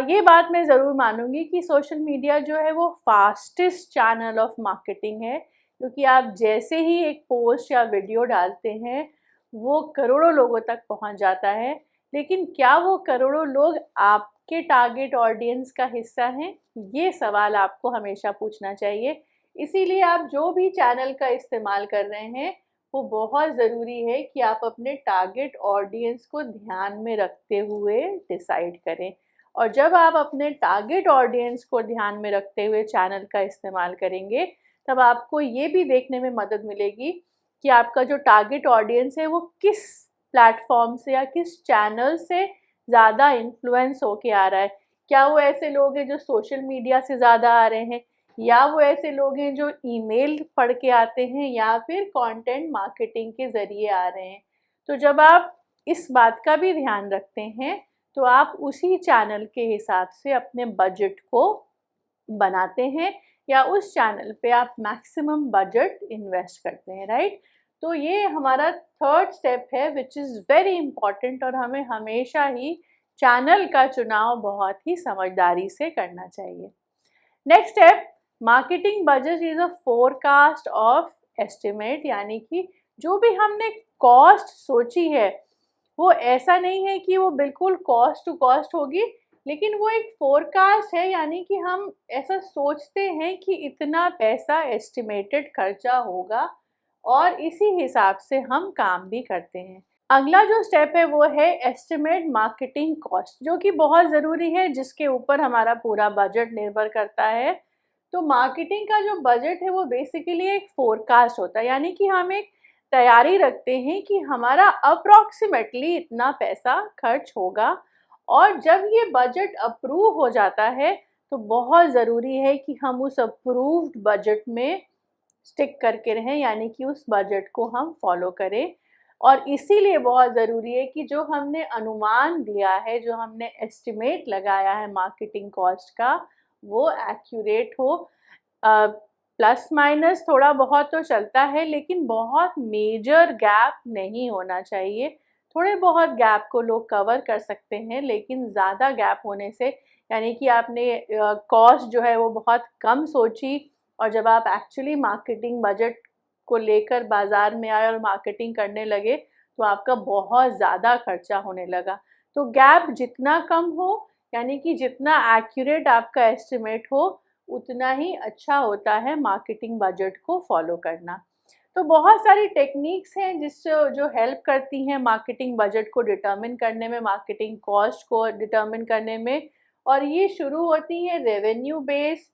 ये बात मैं ज़रूर मानूँगी कि सोशल मीडिया जो है वो फास्टेस्ट चैनल ऑफ मार्केटिंग है, क्योंकि आप जैसे ही एक पोस्ट या वीडियो डालते हैं, वो करोड़ों लोगों तक पहुँच जाता है। लेकिन क्या वो करोड़ों लोग आपके टारगेट ऑडियंस का हिस्सा हैं? ये सवाल आपको हमेशा पूछना चाहिए। इसीलिए आप जो भी चैनल का इस्तेमाल कर रहे हैं, वो बहुत ज़रूरी है कि आप अपने टारगेट ऑडियंस को ध्यान में रखते हुए डिसाइड करें। और जब आप अपने टारगेट ऑडियंस को ध्यान में रखते हुए चैनल का इस्तेमाल करेंगे, तब आपको ये भी देखने में मदद मिलेगी कि आपका जो टारगेट ऑडियंस है वो किस प्लेटफॉर्म से या किस चैनल से ज़्यादा इन्फ्लुएंस होके आ रहा है। क्या वो ऐसे लोग हैं जो सोशल मीडिया से ज़्यादा आ रहे हैं, या वो ऐसे लोग हैं जो ईमेल पढ़ के आते हैं, या फिर कंटेंट मार्केटिंग के ज़रिए आ रहे हैं। तो जब आप इस बात का भी ध्यान रखते हैं तो आप उसी चैनल के हिसाब से अपने बजट को बनाते हैं, या उस चैनल पे आप मैक्सिमम बजट इन्वेस्ट करते हैं, राइट। तो ये हमारा थर्ड स्टेप है विच इज़ वेरी इम्पॉर्टेंट, और हमें हमेशा ही चैनल का चुनाव बहुत ही समझदारी से करना चाहिए। Next step, marketing budget is a forecast of estimate, यानी कि जो भी हमने कॉस्ट सोची है वो ऐसा नहीं है कि वो बिल्कुल कॉस्ट टू कॉस्ट होगी, लेकिन वो एक फोरकास्ट है, यानी कि हम ऐसा सोचते हैं कि इतना पैसा एस्टिमेटेड खर्चा होगा और इसी हिसाब से हम काम भी करते हैं। अगला जो स्टेप है वो है एस्टिमेट मार्केटिंग कॉस्ट, जो कि बहुत ज़रूरी है, जिसके ऊपर हमारा पूरा बजट निर्भर करता है। तो मार्केटिंग का जो बजट है वो बेसिकली एक फोरकास्ट होता है, यानी कि हम एक तैयारी रखते हैं कि हमारा अप्रॉक्सीमेटली इतना पैसा खर्च होगा। और जब ये बजट अप्रूव हो जाता है तो बहुत ज़रूरी है कि हम उस अप्रूव्ड बजट में स्टिक करके रहें, यानी कि उस बजट को हम फॉलो करें। और इसीलिए बहुत ज़रूरी है कि जो हमने अनुमान दिया है, जो हमने एस्टिमेट लगाया है मार्केटिंग कॉस्ट का, वो एक्यूरेट हो। प्लस माइनस थोड़ा बहुत तो चलता है, लेकिन बहुत मेजर गैप नहीं होना चाहिए। थोड़े बहुत गैप को लोग कवर कर सकते हैं, लेकिन ज़्यादा गैप होने से, यानी कि आपने कॉस्ट जो है वो बहुत कम सोची और जब आप एक्चुअली मार्केटिंग बजट को लेकर बाज़ार में आए और मार्केटिंग करने लगे तो आपका बहुत ज़्यादा खर्चा होने लगा। तो गैप जितना कम हो, यानी कि जितना एक्यूरेट आपका एस्टिमेट हो, उतना ही अच्छा होता है मार्केटिंग बजट को फॉलो करना। तो बहुत सारी टेक्निक्स हैं जिससे जो हेल्प करती हैं मार्केटिंग बजट को डिटर्मिन करने में, मार्केटिंग कॉस्ट को डिटर्मिन करने में। और ये शुरू होती हैं रेवेन्यू बेस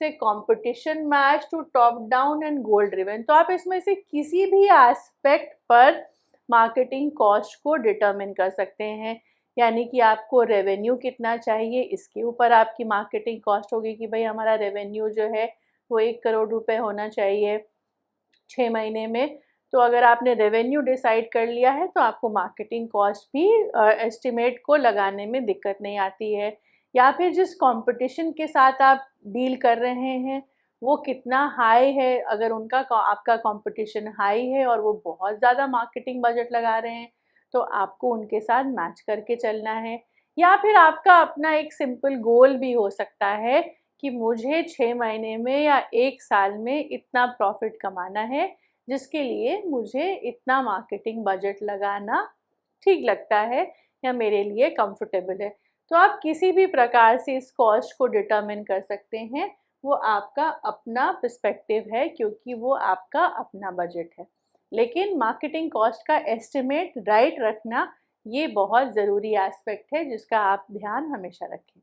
से competition match to top down and goal driven. तो आप इसमें से किसी भी एस्पेक्ट पर मार्केटिंग कॉस्ट को डिटर्मिन कर सकते हैं, यानी कि आपको रेवेन्यू कितना चाहिए, इसके ऊपर आपकी मार्केटिंग कॉस्ट होगी कि भाई हमारा रेवेन्यू जो है वो 1 करोड़ रुपए होना चाहिए 6 महीने में। तो अगर आपने रेवेन्यू डिसाइड कर लिया है तो आपको मार्केटिंग कॉस्ट भी एस्टिमेट को लगाने में दिक्कत नहीं आती है। या फिर जिस कंपटीशन के साथ आप डील कर रहे हैं वो कितना हाई है, अगर उनका आपका कंपटीशन हाई है और वो बहुत ज़्यादा मार्केटिंग बजट लगा रहे हैं तो आपको उनके साथ मैच करके चलना है। या फिर आपका अपना एक सिंपल गोल भी हो सकता है कि मुझे 6 महीने में या 1 साल में इतना प्रॉफिट कमाना है, जिसके लिए मुझे इतना मार्केटिंग बजट लगाना ठीक लगता है या मेरे लिए कंफर्टेबल है। तो आप किसी भी प्रकार से इस कॉस्ट को डिटर्मिन कर सकते हैं, वो आपका अपना पर्सपेक्टिव है क्योंकि वो आपका अपना बजट है। लेकिन मार्केटिंग कॉस्ट का एस्टिमेट राइट रखना ये बहुत ज़रूरी एस्पेक्ट है जिसका आप ध्यान हमेशा रखें।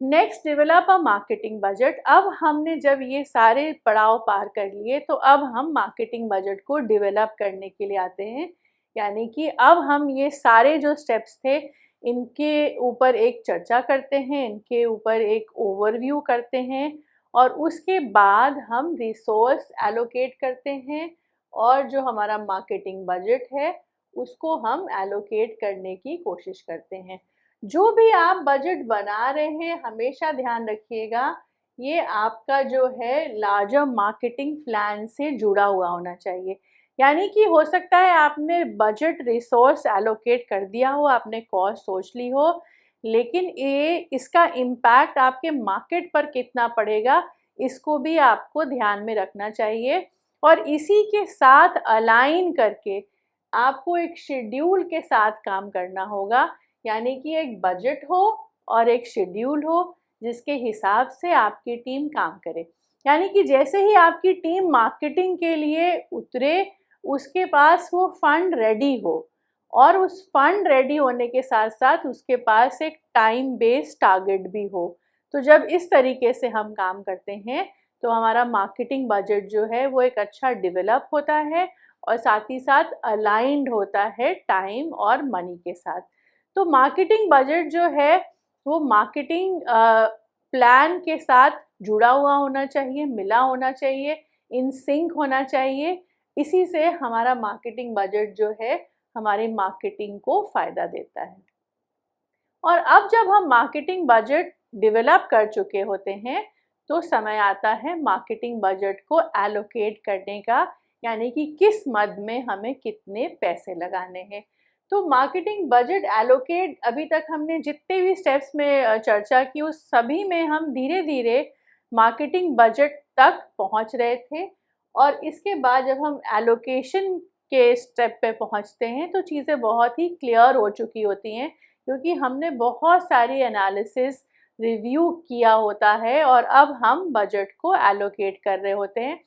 Next, develop a marketing budget. अब हमने जब ये सारे पड़ाव पार कर लिए तो अब हम मार्केटिंग बजट को डेवलप करने के लिए आते हैं, यानी कि अब हम ये सारे जो स्टेप्स थे इनके ऊपर एक चर्चा करते हैं, इनके ऊपर एक ओवरव्यू करते हैं और उसके बाद हम रिसोर्स एलोकेट करते हैं और जो हमारा मार्केटिंग बजट है उसको हम एलोकेट करने की कोशिश करते हैं। जो भी आप बजट बना रहे हैं हमेशा ध्यान रखिएगा ये आपका जो है लार्जर मार्केटिंग प्लान से जुड़ा हुआ होना चाहिए। यानी कि हो सकता है आपने बजट रिसोर्स एलोकेट कर दिया हो, आपने कॉस्ट सोच ली हो, लेकिन ये इसका इम्पैक्ट आपके मार्केट पर कितना पड़ेगा इसको भी आपको ध्यान में रखना चाहिए। और इसी के साथ अलाइन करके आपको एक शेड्यूल के साथ काम करना होगा, यानी कि एक बजट हो और एक शेड्यूल हो जिसके हिसाब से आपकी टीम काम करे। यानी कि जैसे ही आपकी टीम मार्केटिंग के लिए उतरे उसके पास वो फंड रेडी हो और उस फंड रेडी होने के साथ साथ उसके पास एक टाइम बेस्ड टारगेट भी हो। तो जब इस तरीके से हम काम करते हैं तो हमारा मार्केटिंग बजट जो है वो एक अच्छा डेवलप होता है और साथ ही साथ अलाइंड होता है टाइम और मनी के साथ। तो मार्केटिंग बजट जो है वो मार्केटिंग प्लान के साथ जुड़ा हुआ होना चाहिए, मिला होना चाहिए, इन सिंक होना चाहिए। इसी से हमारा मार्केटिंग बजट जो है हमारी मार्केटिंग को फ़ायदा देता है। और अब जब हम मार्केटिंग बजट डेवलप कर चुके होते हैं तो समय आता है मार्केटिंग बजट को एलोकेट करने का, यानी कि किस मद में हमें कितने पैसे लगाने हैं। तो मार्केटिंग बजट एलोकेट अभी तक हमने जितने भी स्टेप्स में चर्चा की उस सभी में हम धीरे धीरे मार्केटिंग बजट तक पहुंच रहे थे और इसके बाद जब हम एलोकेशन के स्टेप पे पहुंचते हैं तो चीज़ें बहुत ही क्लियर हो चुकी होती हैं क्योंकि हमने बहुत सारी एनालिसिस रिव्यू किया होता है और अब हम बजट को एलोकेट कर रहे होते हैं।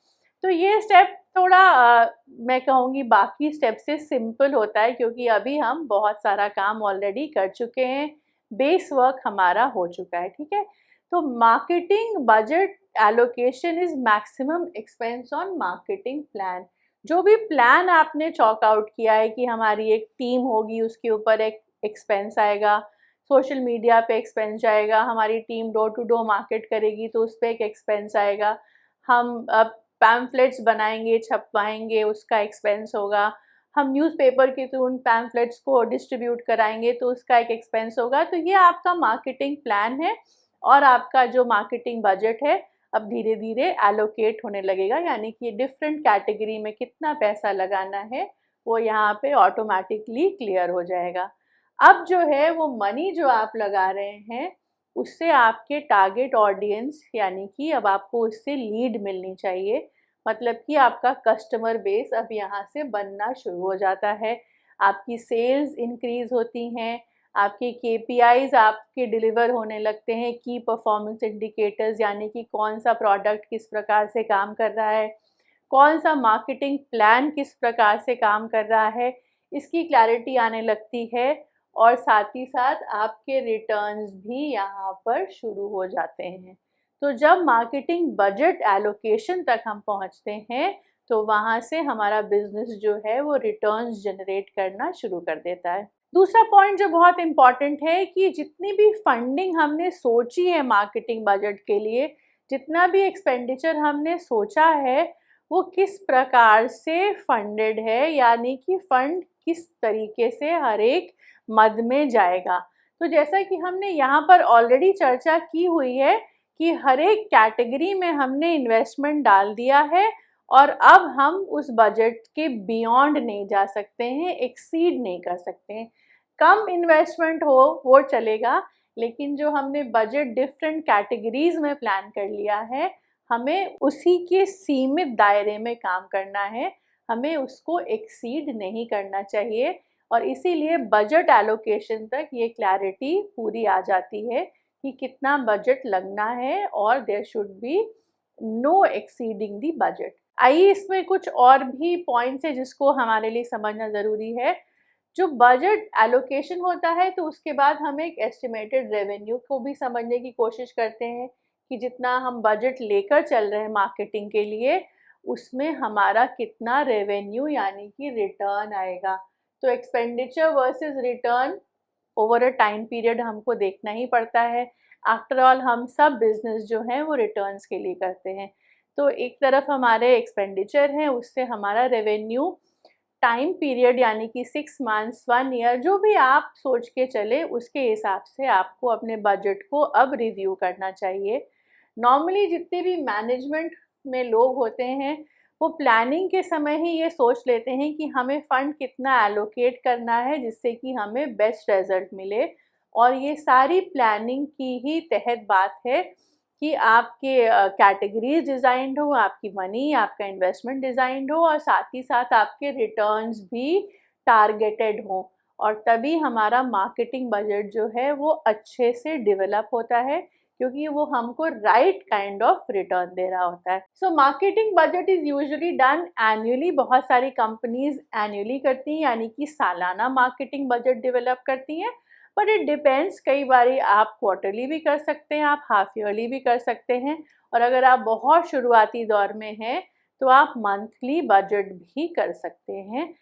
तो ये स्टेप थोड़ा मैं कहूँगी बाकी स्टेप से सिंपल होता है, क्योंकि अभी हम बहुत सारा काम ऑलरेडी कर चुके हैं, बेस वर्क हमारा हो चुका है, ठीक है। तो marketing budget allocation is maximum expense on marketing plan. जो भी प्लान आपने चॉक आउट किया है कि हमारी एक टीम होगी, उसके ऊपर एक एक्सपेंस आएगा, सोशल मीडिया पे एक्सपेंस जाएगा, हमारी team door to door market करेगी तो उस पर एक एक्सपेंस आएगा, हम पैम्फलेट्स बनाएंगे, छपवाएंगे, उसका एक्सपेंस होगा, हम न्यूज़पेपर के थ्रू उन पैम्फलेट्स को डिस्ट्रीब्यूट कराएंगे तो उसका एक एक्सपेंस होगा। तो ये आपका मार्केटिंग प्लान है और आपका जो मार्केटिंग बजट है अब धीरे धीरे एलोकेट होने लगेगा, यानी कि डिफरेंट कैटेगरी में कितना पैसा लगाना है वो यहाँ पे ऑटोमेटिकली क्लियर हो जाएगा। अब जो है वो मनी जो आप लगा रहे हैं उससे आपके टारगेट ऑडियंस, यानी कि अब आपको उससे लीड मिलनी चाहिए, मतलब कि आपका कस्टमर बेस अब यहाँ से बनना शुरू हो जाता है, आपकी सेल्स इंक्रीज होती हैं, आपके केपीआईज आपके डिलीवर होने लगते हैं, की परफॉर्मेंस इंडिकेटर्स, यानी कि कौन सा प्रोडक्ट किस प्रकार से काम कर रहा है, कौन सा मार्केटिंग प्लान किस प्रकार से काम कर रहा है, इसकी क्लैरिटी आने लगती है और साथ ही साथ आपके रिटर्न्स भी यहाँ पर शुरू हो जाते हैं। तो जब मार्केटिंग बजट एलोकेशन तक हम पहुँचते हैं तो वहाँ से हमारा बिजनेस जो है वो रिटर्न्स जनरेट करना शुरू कर देता है। दूसरा पॉइंट जो बहुत इम्पॉर्टेंट है कि जितनी भी फंडिंग हमने सोची है मार्केटिंग बजट के लिए, जितना भी एक्सपेंडिचर हमने सोचा है वो किस प्रकार से फंडेड है, यानी कि फंड किस तरीके से हर एक मद में जाएगा। तो जैसा कि हमने यहाँ पर ऑलरेडी चर्चा की हुई है कि हर एक कैटेगरी में हमने इन्वेस्टमेंट डाल दिया है और अब हम उस बजट के बियॉन्ड नहीं जा सकते हैं, एक्सीड नहीं कर सकते हैं। कम इन्वेस्टमेंट हो वो चलेगा, लेकिन जो हमने बजट डिफरेंट कैटेगरीज में प्लान कर लिया है हमें उसी के सीमित दायरे में काम करना है, हमें उसको एक्सीड नहीं करना चाहिए। और इसीलिए बजट एलोकेशन तक ये क्लैरिटी पूरी आ जाती है कि कितना बजट लगना है और there should be no exceeding the budget. आइए इसमें कुछ और भी पॉइंट्स है जिसको हमारे लिए समझना ज़रूरी है। जो बजट एलोकेशन होता है तो उसके बाद हम एक एस्टिमेटेड रेवेन्यू को भी समझने की कोशिश करते हैं कि जितना हम बजट लेकर चल रहे हैं मार्केटिंग के लिए उसमें हमारा कितना रेवेन्यू यानी कि रिटर्न आएगा। तो expenditure versus return over a time period हमको देखना ही पड़ता है। आफ्टर ऑल हम सब बिजनेस जो हैं वो रिटर्न्स के लिए करते हैं। तो एक तरफ हमारे एक्सपेंडिचर हैं, उससे हमारा रेवेन्यू टाइम पीरियड यानी कि 6 मंथ्स 1 ईयर जो भी आप सोच के चले उसके हिसाब से आपको अपने बजट को अब रिव्यू करना चाहिए। नॉर्मली जितने भी मैनेजमेंट में लोग होते हैं वो प्लानिंग के समय ही ये सोच लेते हैं कि हमें फ़ंड कितना एलोकेट करना है जिससे कि हमें बेस्ट रिजल्ट मिले, और ये सारी प्लानिंग की ही तहत बात है कि आपके कैटेगरीज डिज़ाइंड हो, आपकी मनी, आपका इन्वेस्टमेंट डिज़ाइंड हो और साथ ही साथ आपके रिटर्न्स भी टारगेटेड हो, और तभी हमारा मार्केटिंग बजट जो है वो अच्छे से डेवलप होता है क्योंकि वो हमको राइट काइंड ऑफ रिटर्न दे रहा होता है। So marketing budget is usually done annually. बहुत सारी कंपनीज एनुअली करती हैं यानी कि सालाना मार्केटिंग बजट डेवलप करती हैं, बट इट डिपेंड्स। कई बारी आप क्वार्टरली भी कर सकते हैं, आप हाफ ईयरली भी कर सकते हैं, और अगर आप बहुत शुरुआती दौर में हैं तो आप मंथली बजट भी कर सकते हैं।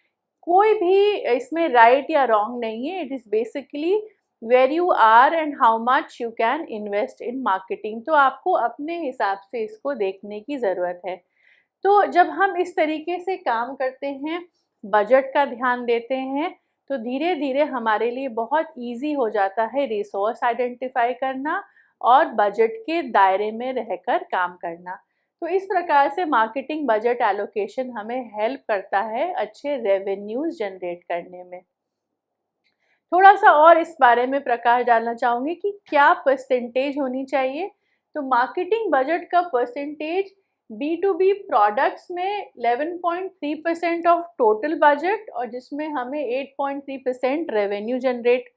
कोई भी इसमें राइट या रॉन्ग नहीं है, it is basically where you are and how much you can invest in marketing. तो आपको अपने हिसाब से इसको देखने की ज़रूरत है। तो जब हम इस तरीके से काम करते हैं, बजट का ध्यान देते हैं, तो धीरे धीरे हमारे लिए बहुत इजी हो जाता है रिसोर्स आइडेंटिफाई करना और बजट के दायरे में रहकर काम करना। तो इस प्रकार से मार्केटिंग बजट एलोकेशन हमें हेल्प करता है अच्छे रेवेन्यूज़ जनरेट करने में। थोड़ा सा और इस बारे में प्रकाश डालना चाहूँगी कि क्या परसेंटेज होनी चाहिए। तो मार्केटिंग बजट का परसेंटेज B2B प्रोडक्ट्स में 11.3% ऑफ टोटल बजट और जिसमें हमें 8.3% रेवेन्यू जनरेट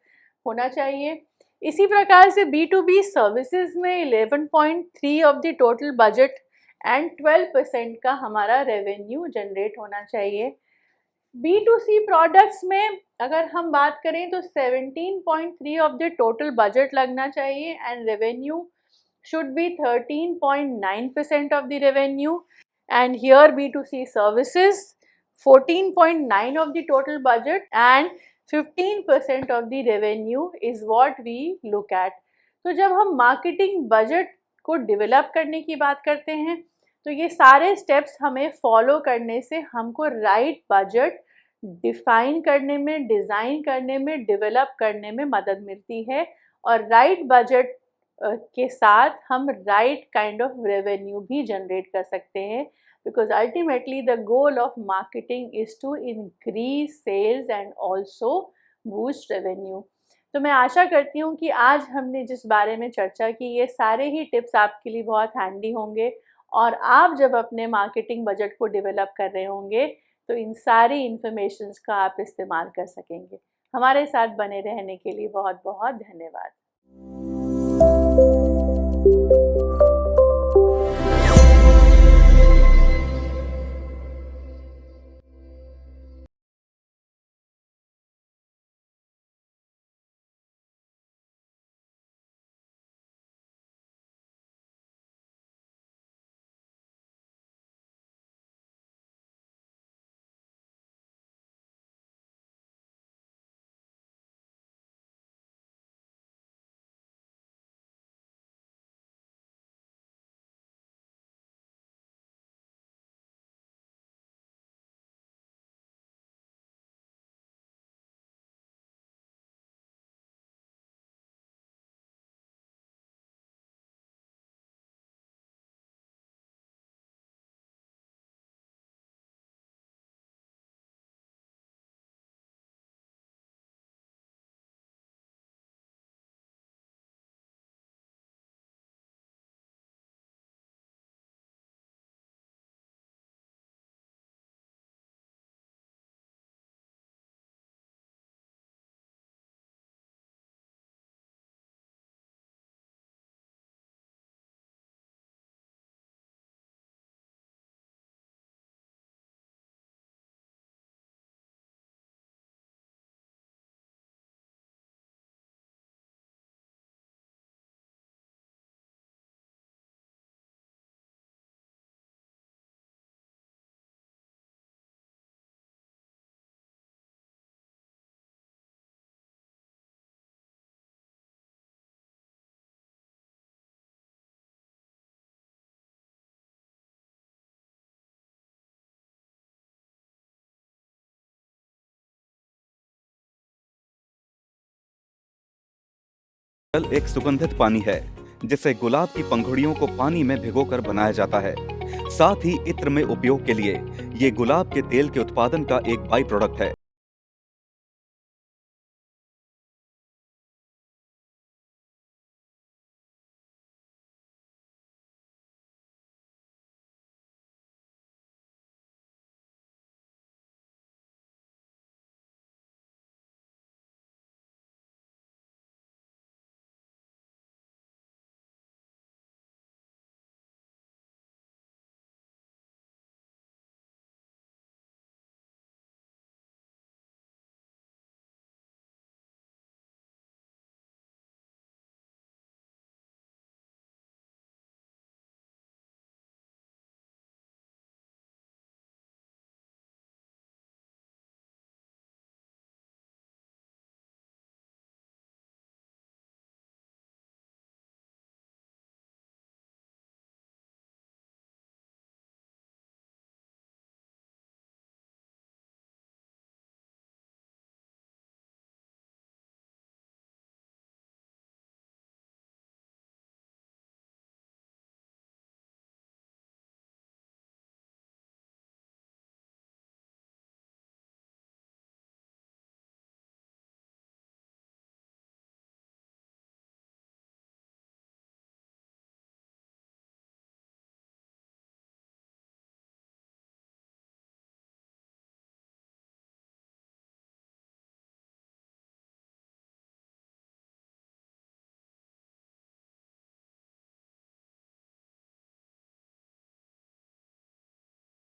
होना चाहिए। इसी प्रकार से B2B सर्विसेज में 11.3 of the total budget and 12% का हमारा रेवेन्यू जनरेट होना चाहिए। B2C प्रोडक्ट्स में अगर हम बात करें तो 17.3 ऑफ द टोटल बजट लगना चाहिए and revenue should be 13.9% of the revenue, and here B2C services 14.9 of the total budget and 15% of the revenue is what we look at। तो जब हम मार्केटिंग बजट को डेवलप करने की बात करते हैं तो ये सारे स्टेप्स हमें फॉलो करने से हमको राइट बजट डिफाइन करने में, डिज़ाइन करने में, डेवलप करने में मदद मिलती है। और राइट बजट के साथ हम राइट काइंड ऑफ रेवेन्यू भी जनरेट कर सकते हैं, because ultimately the goal of marketing is to increase sales and also boost revenue. तो मैं आशा करती हूँ कि आज हमने जिस बारे में चर्चा की ये सारे ही टिप्स आपके लिए बहुत हैंडी होंगे, और आप जब अपने मार्केटिंग बजट को डेवलप कर रहे होंगे तो इन सारी इन्फॉर्मेशंस का आप इस्तेमाल कर सकेंगे। हमारे साथ बने रहने के लिए बहुत बहुत धन्यवाद। जल एक सुगंधित पानी है जिसे गुलाब की पंखुड़ियों को पानी में भिगोकर बनाया जाता है। साथ ही इत्र में उपयोग के लिए ये गुलाब के तेल के उत्पादन का एक बाई प्रोडक्ट है।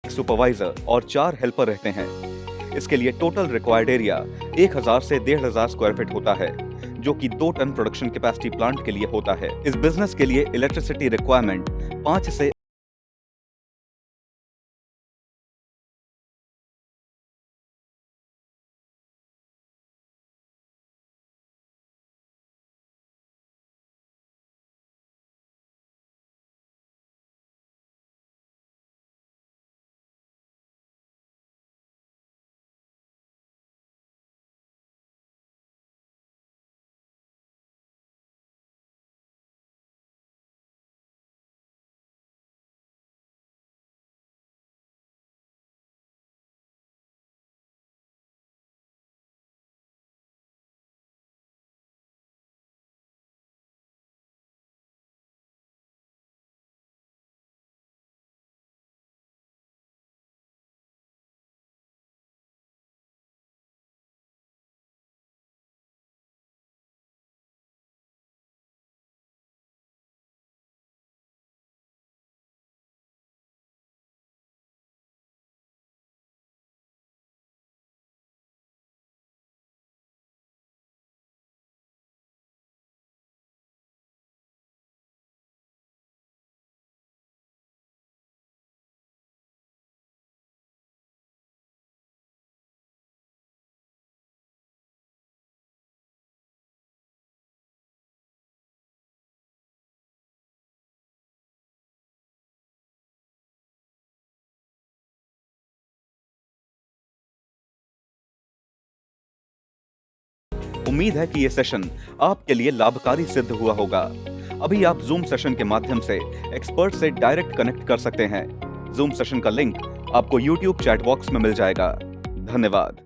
एक सुपरवाइजर और 4 हेल्पर रहते हैं। इसके लिए टोटल रिक्वायर्ड एरिया 1000 से 1500 स्क्वायर फीट होता है, जो कि 2 टन प्रोडक्शन कैपेसिटी प्लांट के लिए होता है। इस बिजनेस के लिए इलेक्ट्रिसिटी रिक्वायरमेंट 5 से उम्मीद है कि ये सेशन आपके लिए लाभकारी सिद्ध हुआ होगा। अभी आप जूम सेशन के माध्यम से एक्सपर्ट से डायरेक्ट कनेक्ट कर सकते हैं। जूम सेशन का लिंक आपको YouTube चैट बॉक्स में मिल जाएगा। धन्यवाद।